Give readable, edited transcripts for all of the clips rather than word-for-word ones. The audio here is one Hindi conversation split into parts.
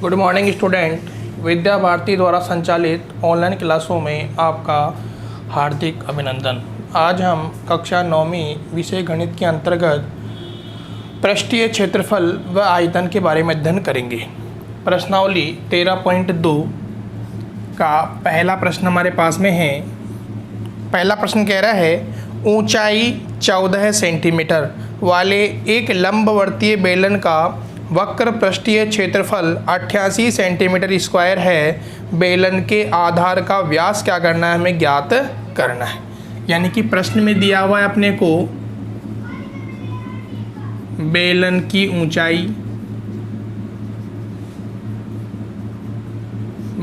Good morning student. Vidya Bharati द्वारा संचालित ऑनलाइन क्लासों में आपका हार्दिक अभिनंदन। आज हम कक्षा 9वीं विषय गणित के अंतर्गत पृष्ठीय क्षेत्रफल व आयतन के बारे में अध्ययन करेंगे। प्रश्नावली 13.2 का पहला प्रश्न हमारे पास में है। पहला प्रश्न कह रहा है ऊंचाई 14 सेंटीमीटर वाले एक लंबवर्तीय बेलन का वक्र पृष्ठीय क्षेत्रफल 88 सेंटीमीटर स्क्वायर है। बेलन के आधार का व्यास क्या करना है, हमें ज्ञात करना है। यानी कि प्रश्न में दिया हुआ है अपने को बेलन की ऊंचाई,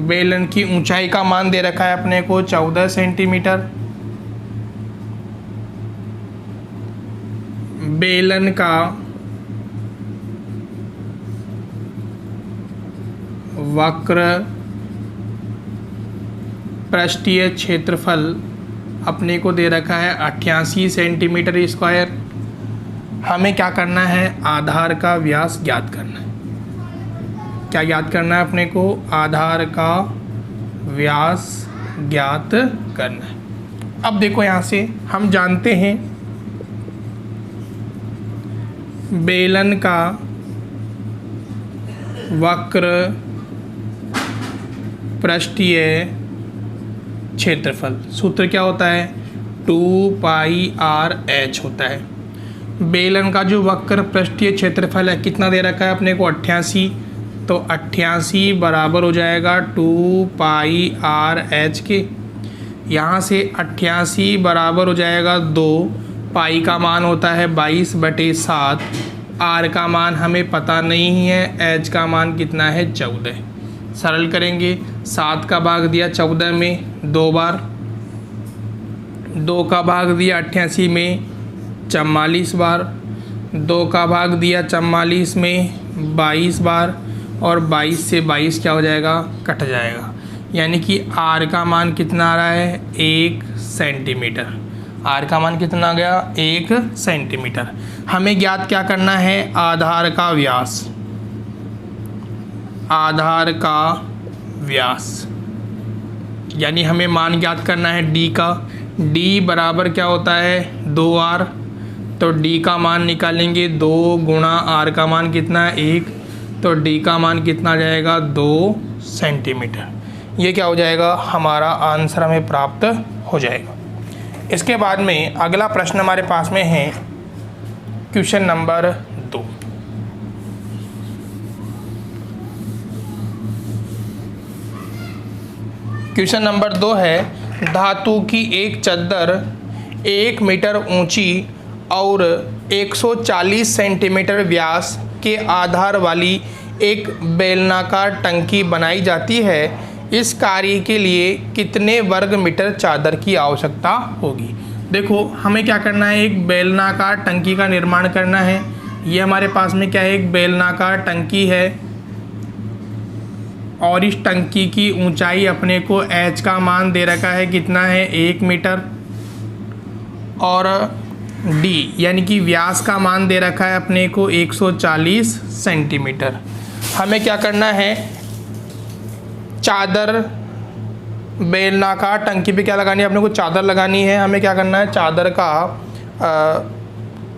बेलन की ऊंचाई का मान दे रखा है अपने को 14 सेंटीमीटर। बेलन का वक्र पृष्ठीय क्षेत्रफल अपने को दे रखा है 88 सेंटीमीटर स्क्वायर। हमें क्या करना है, आधार का व्यास ज्ञात करना है। क्या ज्ञात करना है अपने को, आधार का व्यास ज्ञात करना है। अब देखो यहाँ से हम जानते हैं बेलन का वक्र पृष्ठीय क्षेत्रफल सूत्र क्या होता है, 2πr/h होता है। बेलन का जो वक्र पृष्ठीय क्षेत्रफल है कितना दे रखा है अपने को 88, तो 88 बराबर हो जाएगा 2πr/h के। यहाँ से 88 बराबर हो जाएगा 2, पाई का मान होता है 22/7, आर का मान हमें पता नहीं है, एच का मान कितना है 14। सरल करेंगे, 7 का भाग दिया 14 में 2 बार, 2 का भाग दिया 88 में 44 बार, 2 का भाग दिया 44 में 22 बार, और 22 से 22 क्या हो जाएगा, कट जाएगा। यानी कि आर का मान कितना आ रहा है, 1 सेंटीमीटर। आर का मान कितना आ गया, 1 सेंटीमीटर। हमें ज्ञात क्या करना है, आधार का व्यास, आधार का व्यास। यानी हमें मान ज्ञात करना है डी का। डी बराबर क्या होता है, 2r, तो डी का मान निकालेंगे 2 गुणा आर का मान कितना है 1, तो डी का मान कितना आ जाएगा 2 सेंटीमीटर। ये क्या हो जाएगा, हमारा आंसर हमें प्राप्त हो जाएगा। इसके बाद में अगला प्रश्न हमारे पास में है क्वेश्चन नंबर 2। क्वेश्चन नंबर 2 है धातु की एक चद्दर 1 मीटर ऊंची और 140 सेंटीमीटर व्यास के आधार वाली एक बेलनाकार टंकी बनाई जाती है। इस कार्य के लिए कितने वर्ग मीटर चादर की आवश्यकता होगी। देखो हमें क्या करना है, एक बेलनाकार टंकी का निर्माण करना है। ये हमारे पास में क्या है, एक बेलनाकार टंकी है और इस टंकी की ऊंचाई अपने को h का मान दे रखा है कितना है, 1 मीटर, और d यानी कि व्यास का मान दे रखा है अपने को 140 सेंटीमीटर। हमें क्या करना है, चादर बेलनाकार टंकी पे क्या लगानी है, अपने को चादर लगानी है। हमें क्या करना है,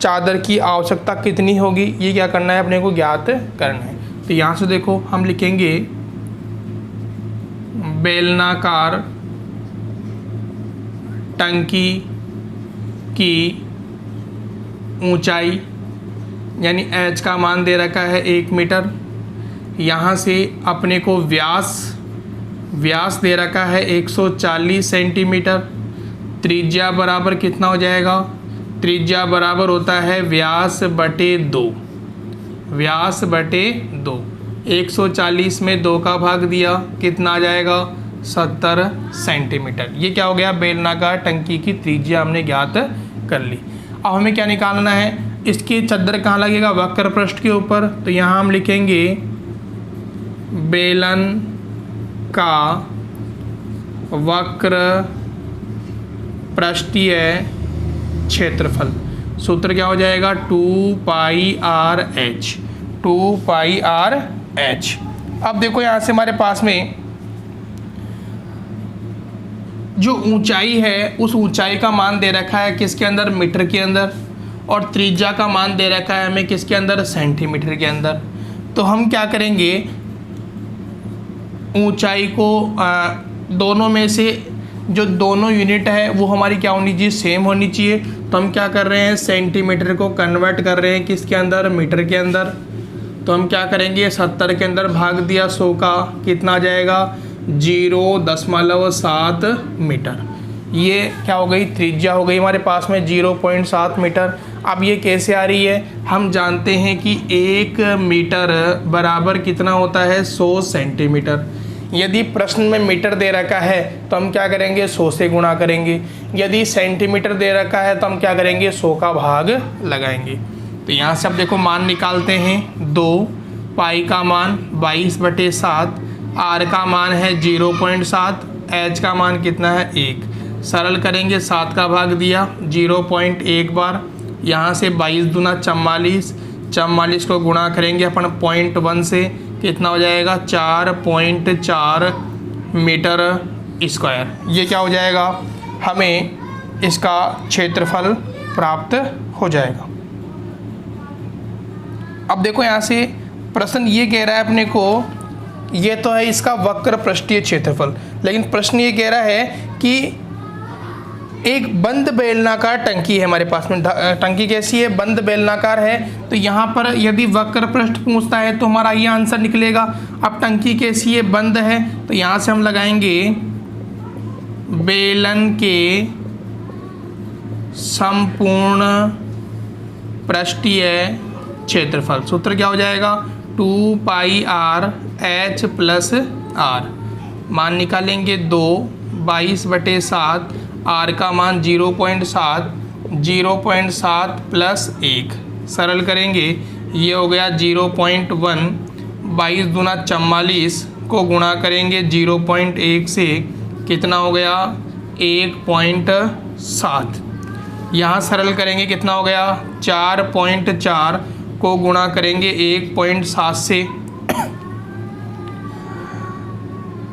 चादर की आवश्यकता कितनी होगी, ये क्या करना है, अपने को ज्ञात करना है। तो यहाँ से देखो हम लिखेंगे बेलनाकार टंकी की ऊंचाई यानी h का मान दे रखा है 1 मीटर। यहाँ से अपने को व्यास दे रखा है 140 सेंटीमीटर। त्रिज्या बराबर कितना हो जाएगा, त्रिज्या बराबर होता है व्यास बटे 2, व्यास बटे 2। 140 में 2 का भाग दिया, कितना आ जाएगा 70 सेंटीमीटर। ये क्या हो गया, बेलनाकार टंकी की त्रिज्या हमने ज्ञात कर ली। अब हमें क्या निकालना है, इसकी चद्दर कहाँ लगेगा, वक्र पृष्ठ के ऊपर। तो यहाँ हम लिखेंगे बेलन का वक्र पृष्ठीय क्षेत्रफल। सूत्र क्या हो जाएगा, 2πr/h। अब देखो यहाँ से हमारे पास में जो ऊंचाई है उस ऊंचाई का मान दे रखा है किसके अंदर, मीटर के अंदर, और त्रिज्या का मान दे रखा है हमें किसके अंदर, सेंटीमीटर के अंदर। तो हम क्या करेंगे, ऊंचाई को दोनों में से जो दोनों यूनिट है वो हमारी क्या होनी चाहिए, सेम होनी चाहिए। तो हम क्या कर रहे हैं, सेंटीमीटर को कन्वर्ट कर रहे हैं किसके अंदर, मीटर के अंदर। तो हम क्या करेंगे, 70 के अंदर भाग दिया 100 का, कितना आ जाएगा, 0.7 मीटर। ये क्या हो गई, त्रिज्या हो गई हमारे पास में 0.7 मीटर। अब ये कैसे आ रही है, हम जानते हैं कि 1 मीटर बराबर कितना होता है, 100 सेंटीमीटर। यदि प्रश्न में मीटर दे रखा है तो हम क्या करेंगे, 100 से गुणा करेंगे। यदि सेंटीमीटर दे रखा है तो हम क्या करेंगे, 100 का भाग लगाएंगे। तो यहाँ से अब देखो मान निकालते हैं, 2 पाई का मान 22/7, आर का मान है 0.7, एच का मान कितना है 1। सरल करेंगे, 7 का भाग दिया 0.1 बार, यहाँ से 22 दूना 44, 44 को गुणा करेंगे अपन 0.1 से, कितना हो जाएगा, 4.4 मीटर स्क्वायर। ये क्या हो जाएगा, हमें इसका क्षेत्रफल प्राप्त हो जाएगा। अब देखो यहाँ से प्रश्न ये कह रहा है अपने को, ये तो है इसका वक्र पृष्ठीय क्षेत्रफल, लेकिन प्रश्न ये कह रहा है कि एक बंद बेलनाकार टंकी है हमारे पास में। टंकी कैसी है, बंद बेलनाकार है। तो यहाँ पर यदि वक्र पृष्ठ पूछता है तो हमारा ये आंसर निकलेगा। अब टंकी कैसी है, बंद है, तो यहाँ से हम लगाएंगे बेलन के संपूर्ण पृष्ठीय क्षेत्रफल। सूत्र क्या हो जाएगा, 2πr h + r। मान निकालेंगे 2, 22/7, r का मान 0.7, 0.7 + 1। सरल करेंगे, ये हो गया 0.1, 22 दूना 44 को गुणा करेंगे 0.1 से, कितना हो गया, 1.7। यहाँ सरल करेंगे, कितना हो गया, 4.4 को गुणा करेंगे 1.7 से,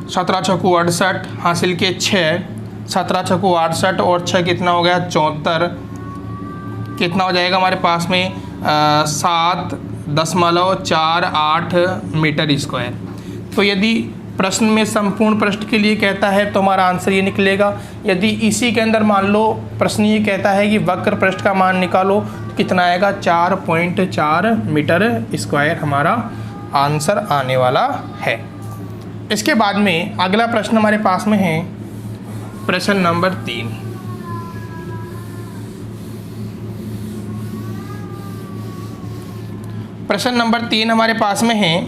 17 × 68 हासिल के 6, 17 × 68 और 6 कितना हो गया, 74। कितना हो जाएगा हमारे पास में, 7.48 मीटर स्क्वायर। तो यदि प्रश्न में संपूर्ण पृष्ठ के लिए कहता है तो हमारा आंसर ये निकलेगा। यदि इसी के अंदर मान लो प्रश्न ये कहता है कि वक्र पृष्ठ का मान निकालो, तो कितना आएगा, 4.4 मीटर स्क्वायर हमारा आंसर आने वाला है। इसके बाद में अगला प्रश्न हमारे पास में है प्रश्न नंबर 3। प्रश्न नंबर 3 हमारे पास में है,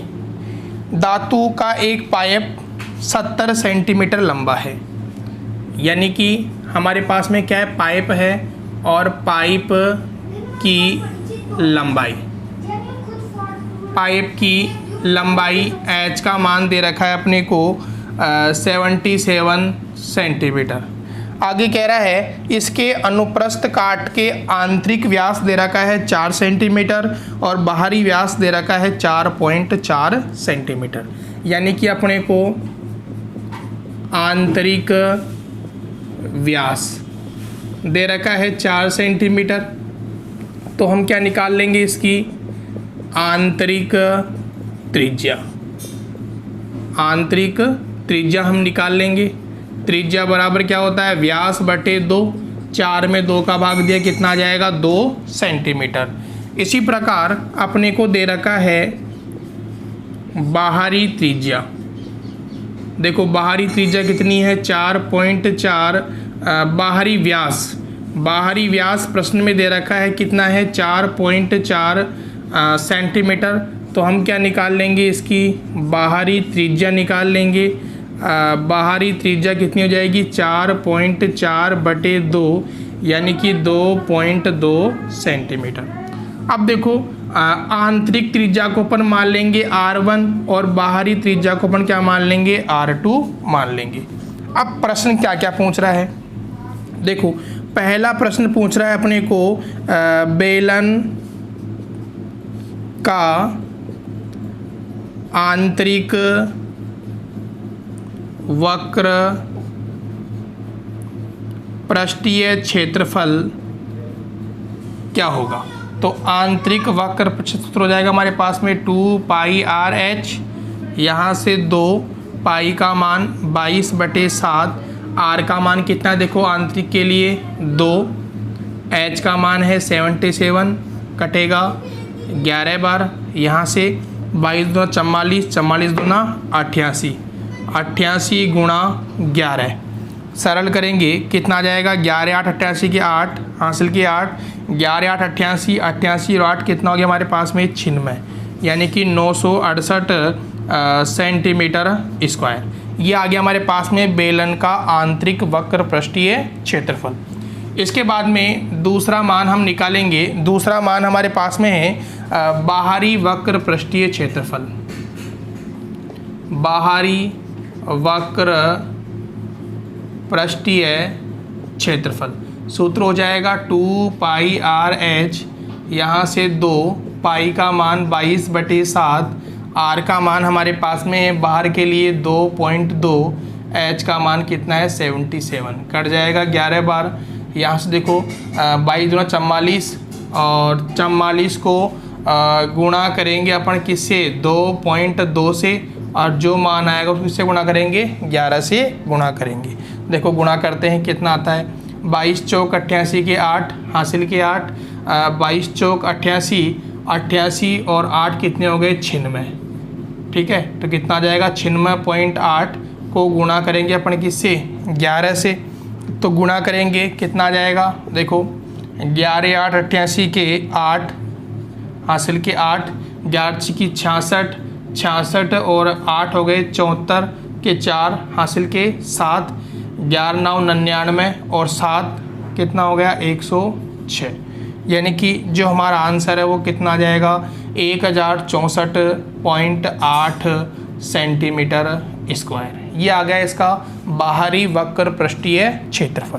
धातु का एक पाइप 70 सेंटीमीटर लंबा है। यानी कि हमारे पास में क्या है, पाइप है और पाइप की लंबाई h का मान दे रखा है अपने को 77 सेंटीमीटर। आगे कह रहा है इसके अनुप्रस्थ काट के आंतरिक व्यास दे रखा है 4 सेंटीमीटर और बाहरी व्यास दे रखा है 4.4 सेंटीमीटर। यानी कि अपने को आंतरिक व्यास दे रखा है 4 सेंटीमीटर। तो हम क्या निकाल लेंगे, इसकी आंतरिक त्रिज्या हम निकाल लेंगे। त्रिज्या बराबर क्या होता है, व्यास बटे 2, 4 में 2 का भाग दिया, कितना आ जाएगा, 2 सेंटीमीटर। इसी प्रकार अपने को दे रखा है बाहरी त्रिज्या। देखो बाहरी त्रिज्या कितनी है, 4.4। बाहरी व्यास प्रश्न में दे रखा है कितना है, 4.4 सेंटीमीटर। तो हम क्या निकाल लेंगे, इसकी बाहरी त्रिज्या निकाल लेंगे। बाहरी त्रिज्या कितनी हो जाएगी, 4.4/2 यानी कि 2.2 सेंटीमीटर। अब देखो आंतरिक त्रिज्या को अपन मान लेंगे R1 और बाहरी त्रिज्या को अपन क्या मान लेंगे, R2 मान लेंगे। अब प्रश्न क्या क्या पूछ रहा है, देखो पहला प्रश्न पूछ रहा है अपने को बेलन का आंतरिक वक्र पृष्ठीय क्षेत्रफल क्या होगा। तो आंतरिक वक्र सूत्र हो जाएगा हमारे पास में 2πr/h, यहाँ से 2 पाई का मान 22/7, आर का मान कितना देखो आंतरिक के लिए 2, एच का मान है 77, कटेगा 11 बार, यहाँ से 22 दूना 44, 44 दूना 88, 88 गुणा 11, सरल करेंगे कितना आ जाएगा 11 8 88 के 8 हासिल के 8, 11 8 88, 88 और 8 कितना हो गया हमारे पास में 96, यानी कि 968 सेंटीमीटर स्क्वायर। ये आ गया हमारे पास में बेलन का आंतरिक वक्र पृष्ठीय क्षेत्रफल। इसके बाद में दूसरा मान हम निकालेंगे, दूसरा मान हमारे पास में है बाहरी वक्र पृष्ठीय क्षेत्रफल। बाहरी वक्र पृष्ठीय क्षेत्रफल सूत्र हो जाएगा 2πr/h, यहाँ से 2 पाई का मान 22/7, आर का मान हमारे पास में है बाहर के लिए 2.2, एच का मान कितना है 77, कट जाएगा 11 बार, यहाँ से देखो 22 दूना 44 और 44 को गुणा करेंगे अपन किससे 2.2 से, और जो मान आएगा उसको किससे गुणा करेंगे 11 से गुणा करेंगे। देखो गुणा करते हैं कितना आता है 22 चौक 88 के 8 हासिल के 8, 22 चौक 88, 88 और 8 कितने हो गए 96, ठीक है। तो कितना आ जाएगा 96.8 को गुणा करेंगे अपन किससे 11 से, तो गुणा करेंगे कितना आ जाएगा देखो 11 8 88 के 8 हासिल के 8, 11 की 66, 66 और 8 हो गए 74 के 4 हासिल के 7, 11 9 99 और 7 कितना हो गया 106, यानी कि जो हमारा आंसर है वो कितना आ जाएगा 1064.8 सेंटीमीटर स्क्वायर। ये आ गया इसका बाहरी वक्र पृष्ठीय क्षेत्रफल।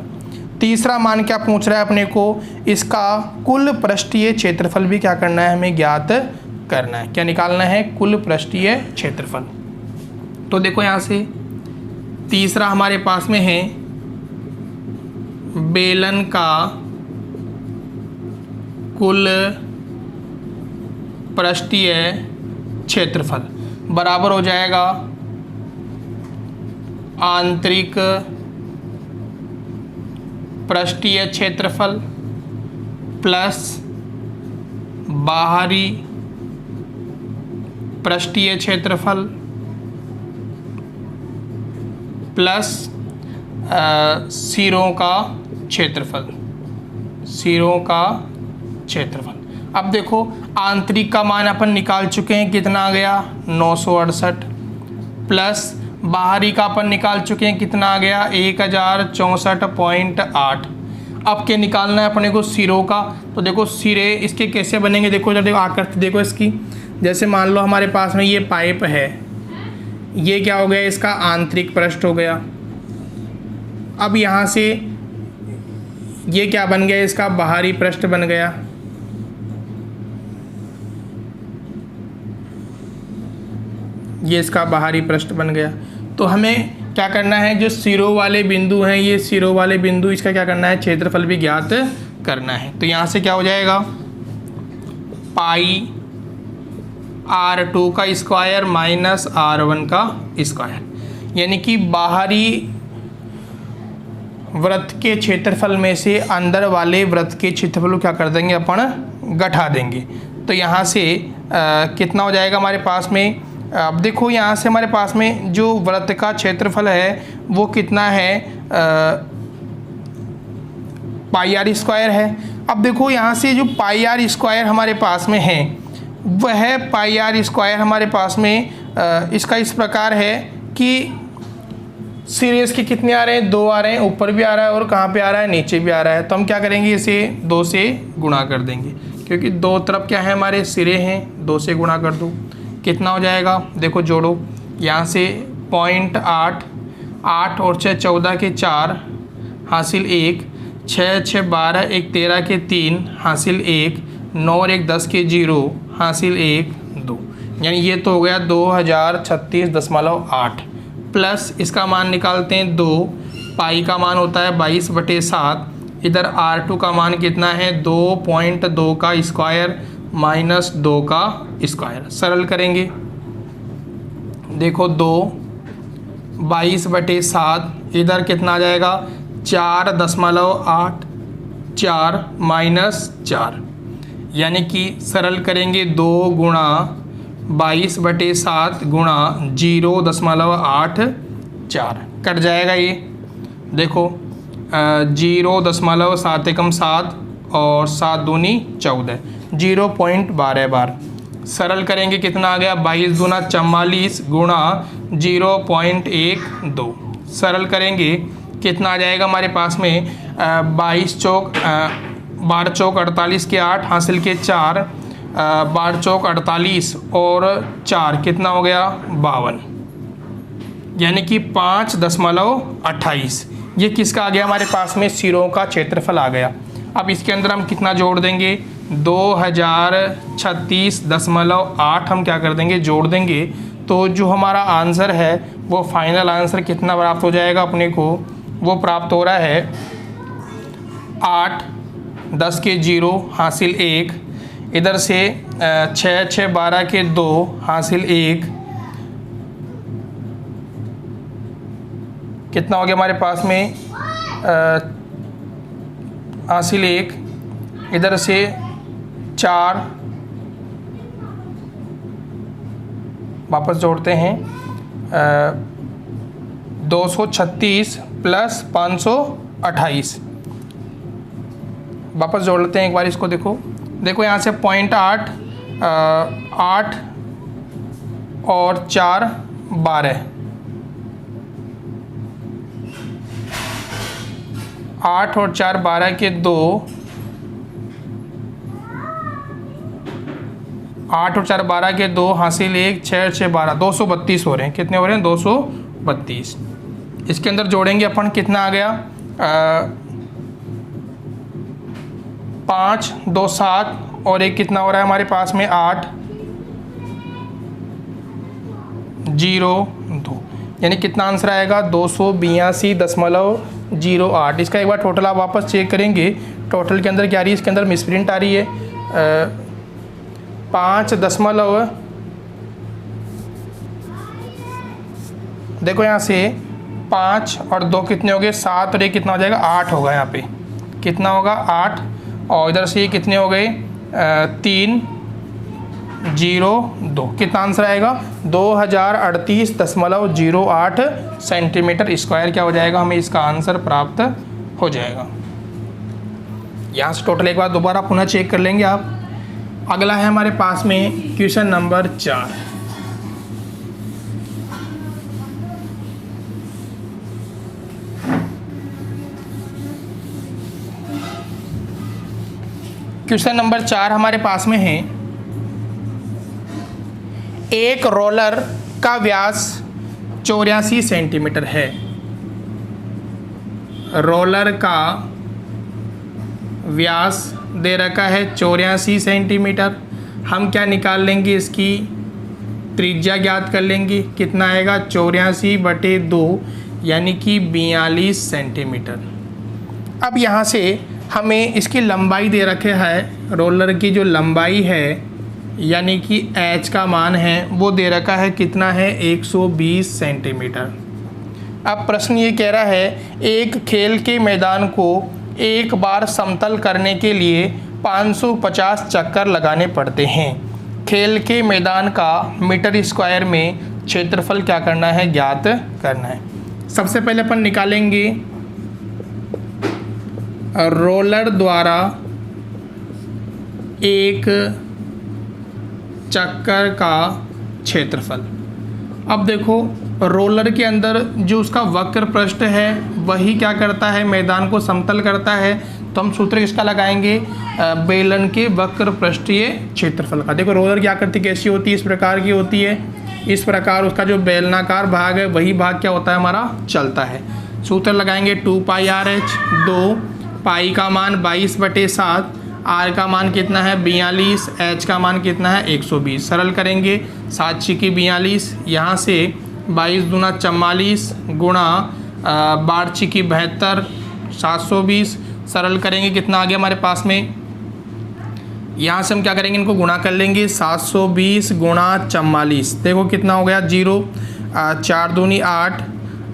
तीसरा मान क्या पूछ रहा है अपने को, इसका कुल पृष्ठीय क्षेत्रफल भी क्या करना है हमें ज्ञात करना है। क्या निकालना है कुल पृष्ठीय क्षेत्रफल। तो देखो यहाँ से तीसरा हमारे पास में है बेलन का कुल पृष्ठीय क्षेत्रफल बराबर हो जाएगा आंतरिक पृष्ठीय क्षेत्रफल प्लस बाहरी पृष्ठीय क्षेत्रफल प्लस सिरों का क्षेत्रफल, सिरों का क्षेत्रफल। अब देखो आंतरिक का मान अपन निकाल चुके हैं, कितना आ गया 968, प्लस बाहरी का अपन निकाल चुके हैं, कितना आ गया 1064.8। अब क्या निकालना है अपने को सिरों का। तो देखो सिरे इसके कैसे बनेंगे, देखो जब देखो आकृति देखो इसकी, जैसे मान लो हमारे पास में ये पाइप है, ये क्या हो गया इसका आंतरिक पृष्ठ हो गया। अब यहाँ से ये क्या बन गया इसका बाहरी पृष्ठ बन गया। ये इसका बाहरी पृष्ठ बन गया। तो हमें क्या करना है, जो सिरों वाले बिंदु हैं, ये सिरों वाले बिंदु, इसका क्या करना है क्षेत्रफल भी ज्ञात करना है। तो यहाँ से क्या हो जाएगा पाई R2 का स्क्वायर माइनस R1 का स्क्वायर, यानी कि बाहरी वृत्त के क्षेत्रफल में से अंदर वाले वृत्त के क्षेत्रफल को क्या कर देंगे अपन घटा देंगे। तो यहाँ से कितना हो जाएगा हमारे पास में, अब देखो यहाँ से हमारे पास में जो वृत्त का क्षेत्रफल है वो कितना है पाई R स्क्वायर है। अब देखो यहाँ से जो पाई R स्क्वायर हमारे पास में है वह पाई R स्क्वायर हमारे पास में इसका इस प्रकार है कि सिरे इसके कितने आ रहे हैं 2 आ रहे हैं, ऊपर भी आ रहा है और कहाँ पे आ रहा है नीचे भी आ रहा है। तो हम क्या करेंगे इसे 2 से गुणा कर देंगे, क्योंकि दो तरफ क्या है हमारे सिरे हैं, 2 से गुणा कर दो कितना हो जाएगा देखो जोड़ो, यहाँ से 0.8, 8 और 6 14 के 4 हासिल 1, 6 6 12 1 13 के 3 हासिल 1, 9 और 1 10 के 0 हासिल 1 2। यानी ये तो हो गया 2036.8 प्लस इसका मान निकालते हैं 2, पाई का मान होता है 22/7, इधर R2 का मान कितना है 2.2 का स्क्वायर माइनस 2 का स्क्वायर। सरल करेंगे, देखो 22/7 इधर कितना आ जाएगा 4.84 माइनस 4, यानी कि सरल करेंगे 2 गुणा 22/7 गुणा 0.84 कट जाएगा। ये देखो 0.7 एकम 7 और 7 दूनी 14, 0.12 बार। सरल करेंगे कितना आ गया 22 दूना 44 गुणा 0.12। सरल करेंगे कितना आ जाएगा हमारे पास में 22 चौक 12 चौक 48 के 8 हासिल के 4, 12 चौक 48 और 4 कितना हो गया 52, यानी कि 5.28। ये किसका आ गया हमारे पास में सिरों का क्षेत्रफल आ गया। अब इसके अंदर हम कितना जोड़ देंगे 2036.8 हम क्या कर देंगे जोड़ देंगे, तो जो हमारा आंसर है वो फाइनल आंसर कितना प्राप्त हो जाएगा अपने को, वो प्राप्त हो रहा है 8, 10 के 0 हासिल 1, इधर से 6, 6, 12 के 2 हासिल 1, कितना हो गया हमारे पास में हासिल 1, इधर से 4 वापस जोड़ते हैं 236 प्लस 528 वापस जोड़ लेते हैं एक बार इसको। देखो यहाँ से 0.8 8 और 4 12, 8 और 4 12 के 2, 8 और 4 12 के 2 हासिल 1, 6, 6, 12 232 हो रहे हैं। कितने हो रहे हैं 232। इसके अंदर जोड़ेंगे अपन कितना आ गया 5, 2, 7 और एक कितना हो रहा है हमारे पास में 8, 0, 2, यानी कितना आंसर आएगा 282.08। इसका एक बार टोटल आप वापस चेक करेंगे, टोटल के अंदर क्या आ रही है, इसके अंदर मिसप्रिंट आ रही है 5 दशमलव, देखो यहाँ से 5 और 2 कितने हो गए 7 और 1 कितना हो जाएगा 8 होगा, यहाँ पे कितना होगा 8 और इधर से ये कितने हो गए 3, 0, 2, कितना आंसर आएगा 2038.08 सेंटीमीटर स्क्वायर क्या हो जाएगा, हमें इसका आंसर प्राप्त हो जाएगा। यहाँ से टोटल एक बार दोबारा पुनः चेक कर लेंगे आप। अगला है हमारे पास में क्वेश्चन नंबर 4। क्वेश्चन नंबर 4 हमारे पास में है, एक रोलर का व्यास 84 सेंटीमीटर है। रोलर का व्यास दे रखा है 84 सेंटीमीटर। हम क्या निकाल लेंगे, इसकी त्रिज्या ज्ञात कर लेंगे। कितना आएगा 84/2 यानी कि 42 सेंटीमीटर। अब यहाँ से हमें इसकी लंबाई दे रखे है, रोलर की जो लंबाई है यानी कि h का मान है वो दे रखा है, कितना है 120 सेंटीमीटर। अब प्रश्न ये कह रहा है एक खेल के मैदान को एक बार समतल करने के लिए 550 चक्कर लगाने पड़ते हैं। खेल के मैदान का मीटर स्क्वायर में क्षेत्रफल क्या करना है, ज्ञात करना है। सबसे पहले अपन निकालेंगे रोलर द्वारा एक चक्कर का क्षेत्रफल। अब देखो रोलर के अंदर जो उसका वक्र पृष्ठ है वही क्या करता है, मैदान को समतल करता है। तो हम सूत्र किसका लगाएंगे, बेलन के वक्र पृष्ठीय क्षेत्रफल का। देखो रोलर क्या करती, कैसी होती है, इस प्रकार की होती है। इस प्रकार उसका जो बेलनाकार भाग है वही भाग क्या होता है हमारा, चलता है। सूत्र लगाएंगे 2πRh। 2 पाई का मान 22/7, आर का मान कितना है 42, एच का मान कितना है 120। सरल करेंगे, 7 छिकी 42, यहाँ से 22 दूना 44 गुणा 12 छिकी 72, 720। सरल करेंगे, कितना आ गया हमारे पास में, यहाँ से हम क्या करेंगे, इनको गुणा कर लेंगे। 720 गुणा 44, देखो कितना हो गया 0, 4 दूनी 8,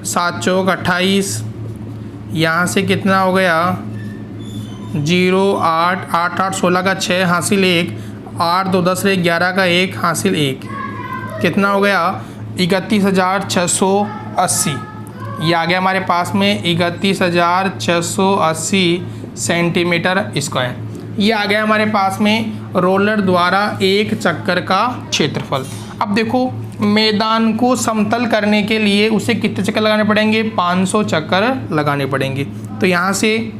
7 चौक 28, यहाँ से कितना हो गया 0, 8, 8, 8, 16 का 6 हासिल 1, 8 2 10 रहे 11 का 1 हासिल 1, कितना हो गया 31,680। ये आ गया हमारे पास में 31,680 सेंटीमीटर स्क्वायर। ये आ गया हमारे पास में रोलर द्वारा एक चक्कर का क्षेत्रफल। अब देखो, मैदान को समतल करने के लिए उसे कितने चक्कर लगाने पड़ेंगे, 500 चक्कर लगाने पड़ेंगे। तो यहाँ से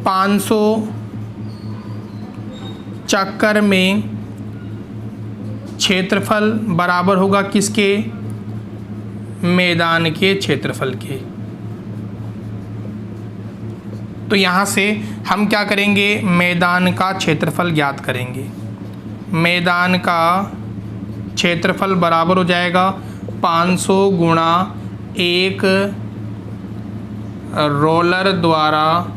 500 चक्कर में क्षेत्रफल बराबर होगा किसके, मैदान के क्षेत्रफल के। तो यहाँ से हम क्या करेंगे, मैदान का क्षेत्रफल ज्ञात करेंगे। मैदान का क्षेत्रफल बराबर हो जाएगा 500 गुणा 1 रोलर द्वारा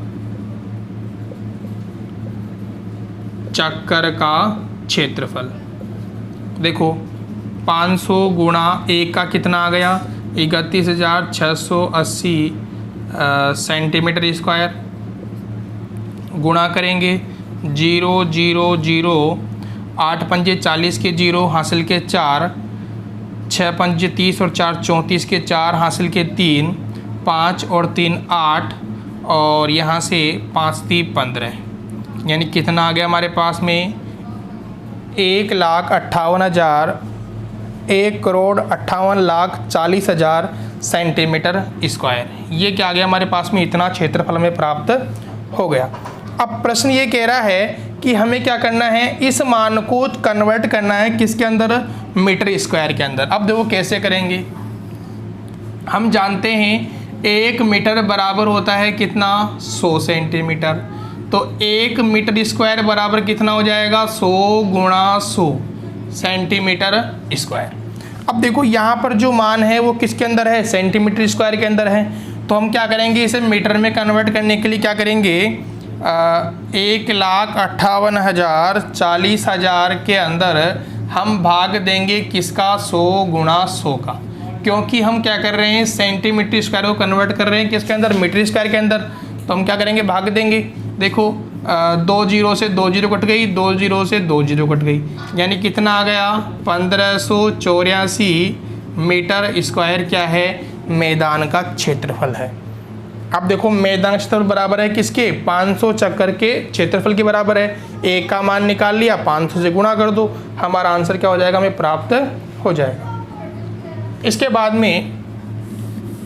चक्कर का क्षेत्रफल। देखो 500 गुणा 1 का कितना आ गया, 31,680 सेंटीमीटर स्क्वायर। गुणा करेंगे 0 0 0, 8 पंजे 40 के 0 हासिल के 4, 6 पंजे 30 और 4 34 के 4 हासिल के 3, 5 और 3 8, और यहाँ से 5 3 15, यानी कितना आ गया हमारे पास में 1,58,000, 1,58,40,000 सेंटीमीटर स्क्वायर। ये क्या आ गया हमारे पास में, इतना क्षेत्रफल हमें प्राप्त हो गया। अब प्रश्न ये कह रहा है कि हमें क्या करना है, इस मान को कन्वर्ट करना है किसके अंदर, मीटर स्क्वायर के अंदर। अब देखो कैसे करेंगे, हम जानते हैं 1 मीटर बराबर होता है कितना, 100 सेंटीमीटर। तो 1 मीटर स्क्वायर बराबर कितना हो जाएगा, 100 गुणा 100 सेंटीमीटर स्क्वायर। अब देखो यहाँ पर जो मान है वो किसके अंदर है, सेंटीमीटर स्क्वायर के अंदर है। तो हम क्या करेंगे, इसे मीटर में कन्वर्ट करने के लिए क्या करेंगे, 1,58,000 40,000 के अंदर हम भाग देंगे किसका, 100 गुणा 100 का, क्योंकि हम क्या कर रहे हैं, सेंटीमीटर स्क्वायर को कन्वर्ट कर रहे हैं किसके अंदर, मीटर स्क्वायर के अंदर। तो हम क्या करेंगे, भाग देंगे। देखो 2 0 से 2 0 कट गई, 2 0 से 2 0 कट गई, यानी कितना आ गया 1584 मीटर स्क्वायर क्या है, मैदान का क्षेत्रफल है। अब देखो मैदान क्षेत्रफल बराबर है किसके, 500 चक्कर के क्षेत्रफल के बराबर है। 1 का मान निकाल लिया, 500 से गुणा कर दो, हमारा आंसर क्या हो जाएगा, हमें प्राप्त हो जाएगा। इसके बाद में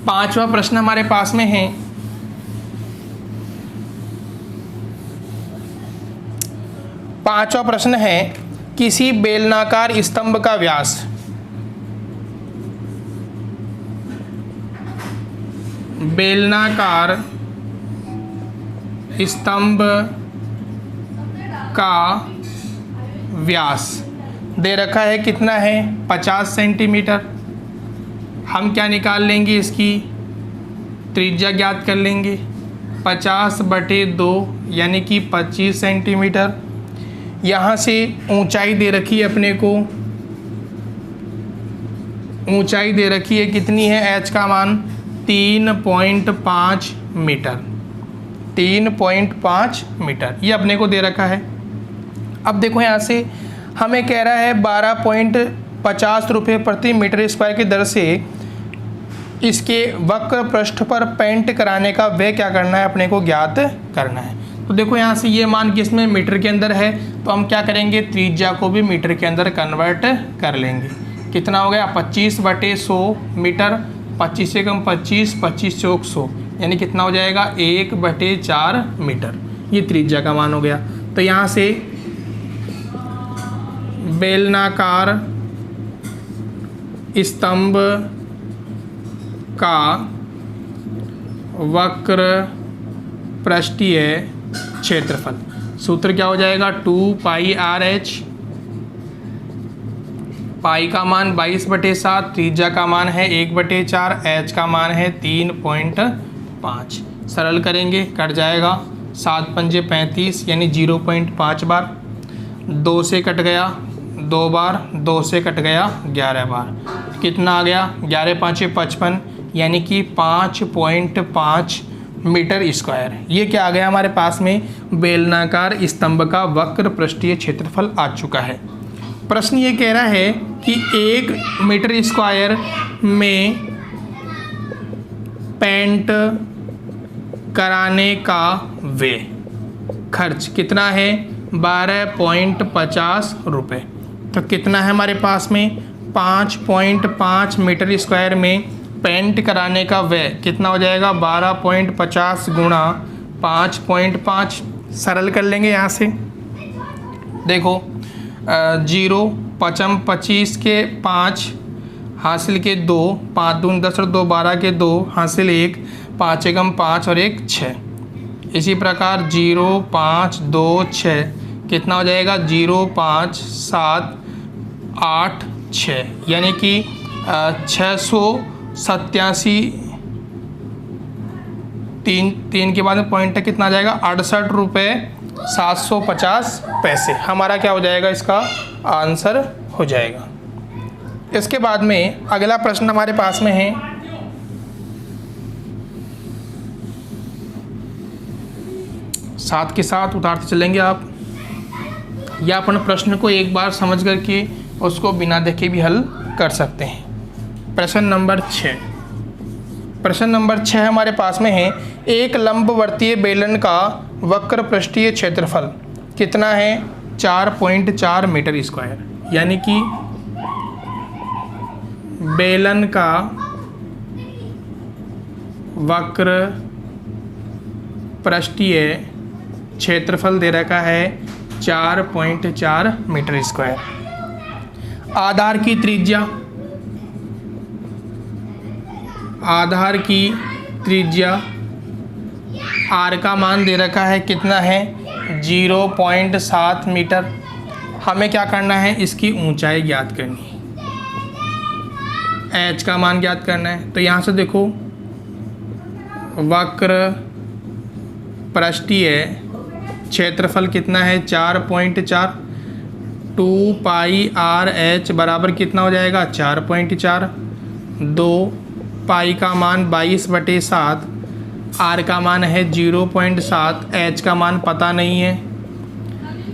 5वां प्रश्न हमारे पास में है। 5वां प्रश्न है, किसी बेलनाकार स्तंभ का व्यास बेलनाकार स्तंभ का व्यास दे रखा है, कितना है 50 सेंटीमीटर। हम क्या निकाल लेंगे, इसकी त्रिज्या ज्ञात कर लेंगे, 50/2 यानी कि 25 सेंटीमीटर। यहाँ से ऊंचाई दे रखी है अपने को, ऊंचाई दे रखी है कितनी है, एच का मान 3.5 मीटर, 3.5 मीटर ये अपने को दे रखा है। अब देखो यहाँ से हमें कह रहा है 12.50 रुपये प्रति मीटर स्क्वायर की दर से इसके वक्र पृष्ठ पर पेंट कराने का व्यय क्या करना है, अपने को ज्ञात करना है। तो देखो यहाँ से ये मान किसमें, मीटर के अंदर है, तो हम क्या करेंगे, त्रिज्या को भी मीटर के अंदर कन्वर्ट कर लेंगे। कितना हो गया 25/100 मीटर, 25 से कम 25, 25 चौक 100, यानी कितना हो जाएगा 1/4 मीटर। ये त्रिज्या का मान हो गया। तो यहाँ से बेलनाकार स्तंभ का वक्र पृष्ठीय क्षेत्रफल। सूत्र क्या हो जाएगा, 2 पाई आर एच, पाई का मान 22/7, त्रिज्या का मान है 1/4, एच का मान है 3.5। सरल करेंगे, कट जाएगा 7 पंजे 35 यानी 0.5 बार, 2 से कट गया 2 बार, 2 से कट गया 11 बार, कितना आ गया 11 5 55 यानी कि 5.5 मीटर स्क्वायर। ये क्या आ गया हमारे पास में, बेलनाकार स्तंभ का वक्र पृष्ठीय क्षेत्रफल आ चुका है। प्रश्न ये कह रहा है कि 1 मीटर स्क्वायर में पेंट कराने का व्यय खर्च कितना है, 12.50 रुपये। तो कितना है हमारे पास में, 5.5 मीटर स्क्वायर में पेंट कराने का व्यय कितना हो जाएगा, 12.50 गुणा 5.5। सरल कर लेंगे यहाँ से, देखो 0 5 25 के 5 हासिल के 2, 5 दून 10 और 2 12 के 2 हासिल 1, 5 एकम 5 और 1 6। इसी प्रकार 0 5 2 6 कितना हो जाएगा, 0 5 7 8 6 यानी कि 687, 3 के बाद में पॉइंट है कितना आ जाएगा, 68 रुपये 750 पैसे हमारा क्या हो जाएगा, इसका आंसर हो जाएगा। इसके बाद में अगला प्रश्न हमारे पास में है, साथ के साथ उतारते चलेंगे आप, या अपन प्रश्न को एक बार समझ करके उसको बिना देखे भी हल कर सकते हैं। प्रश्न नंबर 6, प्रश्न नंबर 6 हमारे पास में है, एक लंबवर्तीय बेलन का वक्र पृष्ठीय क्षेत्रफल कितना है, 4.4 मीटर स्क्वायर। यानी कि बेलन का वक्र पृष्ठीय क्षेत्रफल दे रखा है 4.4 मीटर स्क्वायर। आधार की त्रिज्या, आधार की त्रिज्या आर का मान दे रखा है कितना है, 0.7 मीटर। हमें क्या करना है, इसकी ऊंचाई ज्ञात करनी है, एच का मान ज्ञात करना है। तो यहाँ से देखो, वक्र पृष्ठीय क्षेत्रफल कितना है, 4.4, 2 पाई आर एच बराबर कितना हो जाएगा, 4.4, 2 पाई का मान 22/7, आर का मान है 0.7, एच का मान पता नहीं है,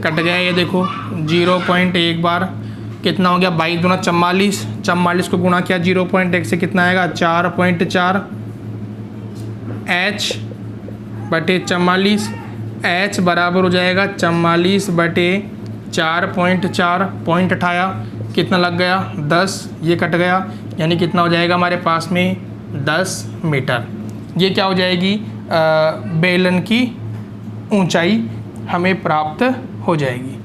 कट गया ये देखो 0.1 बार, कितना हो गया 22 दूना 44, 44 को गुणा किया 0.1 से कितना आएगा 4.4, एच बटे 44, एच बराबर हो जाएगा 44/4.4, पॉइंट उठाया कितना लग गया 10, ये कट गया यानी कितना हो जाएगा हमारे पास में 10 मीटर। ये क्या हो जाएगी, बेलन की ऊंचाई हमें प्राप्त हो जाएगी।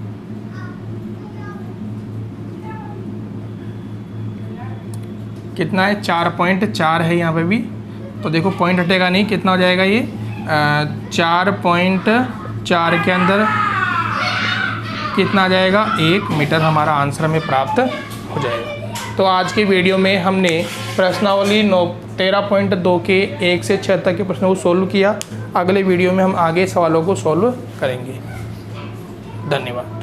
कितना है, 4.4 है यहाँ पे भी, तो देखो पॉइंट हटेगा नहीं, कितना हो जाएगा ये 4.4 के अंदर कितना आ जाएगा, 1 मीटर हमारा आंसर हमें प्राप्त हो जाएगा। तो आज के वीडियो में हमने प्रश्नावली 13.2 के 1 से 6 तक के प्रश्नों को सोल्व किया। अगले वीडियो में हम आगे सवालों को सोल्व करेंगे। धन्यवाद।